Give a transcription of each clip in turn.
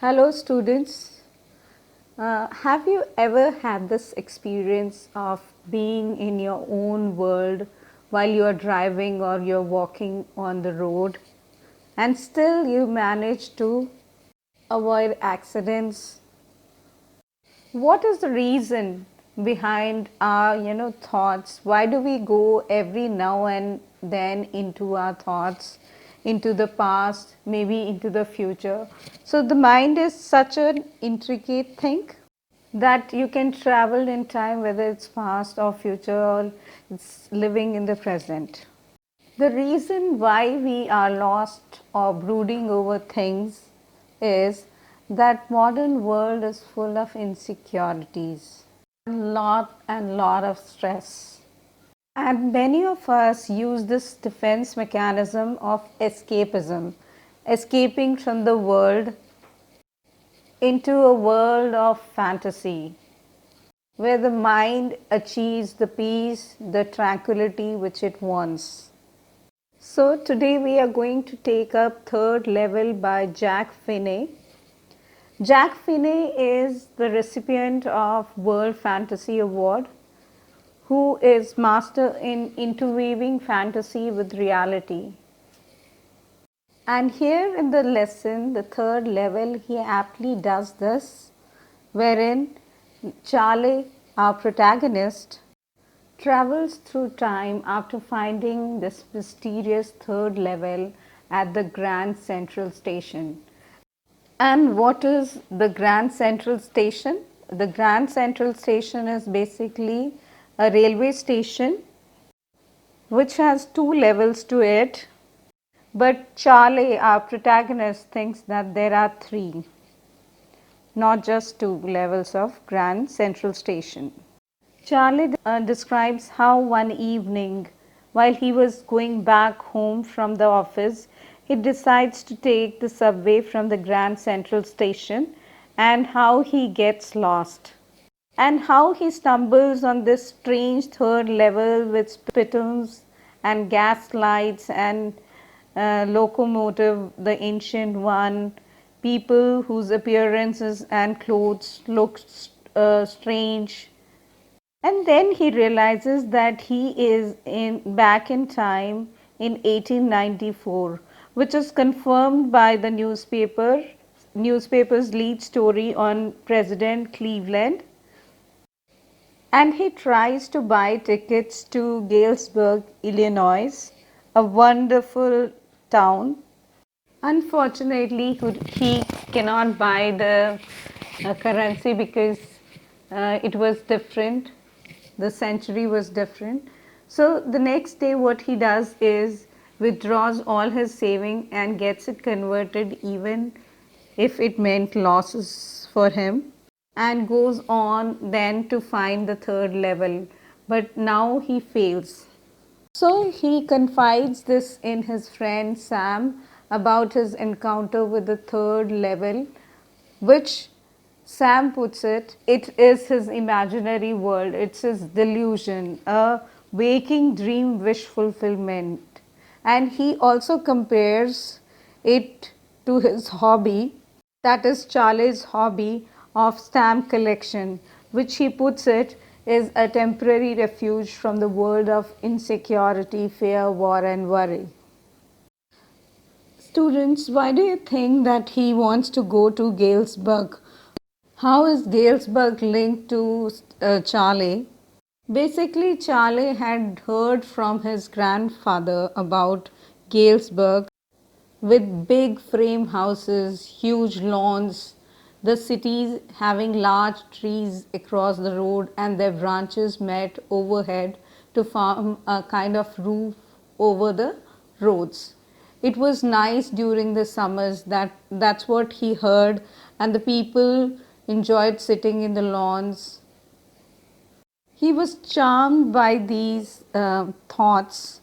Hello, students. Have you ever had this experience of being in your own world while you are driving or you're walking on the road and still you manage to avoid accidents? What is the reason behind our thoughts? Why do we go every now and then into our thoughts, into the past, maybe into the future? So the mind is such an intricate thing that you can travel in time, whether it's past or future, or it's living in the present. The reason why we are lost or brooding over things is that modern world is full of insecurities, lot of stress. And many of us use this defense mechanism of escapism, escaping from the world into a world of fantasy, where the mind achieves the peace, the tranquility which it wants. So today we are going to take up Third Level by Jack Finney. Jack Finney is the recipient of World Fantasy Award, who is master in interweaving fantasy with reality. And here in the lesson, the third level, he aptly does this, wherein Charlie, our protagonist, travels through time after finding this mysterious third level at the Grand Central Station. And what is the Grand Central Station? The Grand Central Station is basically a railway station which has two levels to it. But Charlie, our protagonist, thinks that there are three, not just two levels of Grand Central Station. Charlie describes how one evening, while he was going back home from the office, he decides to take the subway from the Grand Central Station and how he gets lost. And how he stumbles on this strange third level with spittoons and gas lights and locomotive, the ancient one, people whose appearances and clothes look strange, and then he realizes that he is back in time in 1894, which is confirmed by the newspaper's lead story on President Cleveland. And he tries to buy tickets to Galesburg, Illinois, a wonderful town. Unfortunately, he cannot buy the currency because it was different. The century was different. So the next day, what he does is withdraws all his saving and gets it converted, even if it meant losses for him, and goes on then to find the third level. But now he fails. So he confides this in his friend Sam about his encounter with the third level, which Sam puts it is his imaginary world, it's his delusion, a waking dream wish fulfillment. And he also compares it to his hobby, that is Charlie's hobby of stamp collection, which he puts it is a temporary refuge from the world of insecurity, fear, war, and worry. Students, why do you think that he wants to go to Galesburg? How is Galesburg linked to Charlie? Basically, Charlie had heard from his grandfather about Galesburg with big frame houses, huge lawns, the cities having large trees across the road and their branches met overhead to form a kind of roof over the roads. It was nice during the summers, that's what he heard, and the people enjoyed sitting in the lawns. He was charmed by these thoughts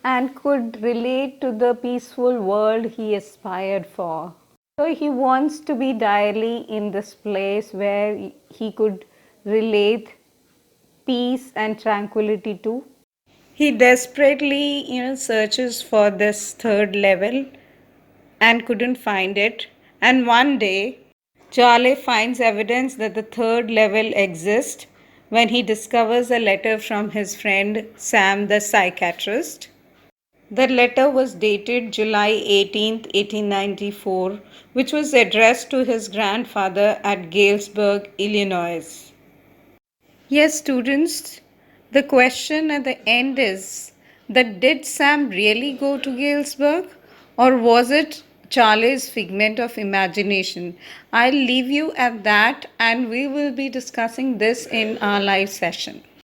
and could relate to the peaceful world he aspired for. So he wants to be direly in this place where he could relate peace and tranquility to. He desperately, searches for this third level and couldn't find it. And one day, Charlie finds evidence that the third level exists when he discovers a letter from his friend Sam the psychiatrist. The letter was dated July 18th, 1894, which was addressed to his grandfather at Galesburg, Illinois. Yes, students, the question at the end is that did Sam really go to Galesburg or was it Charlie's figment of imagination? I'll leave you at that and we will be discussing this in our live session.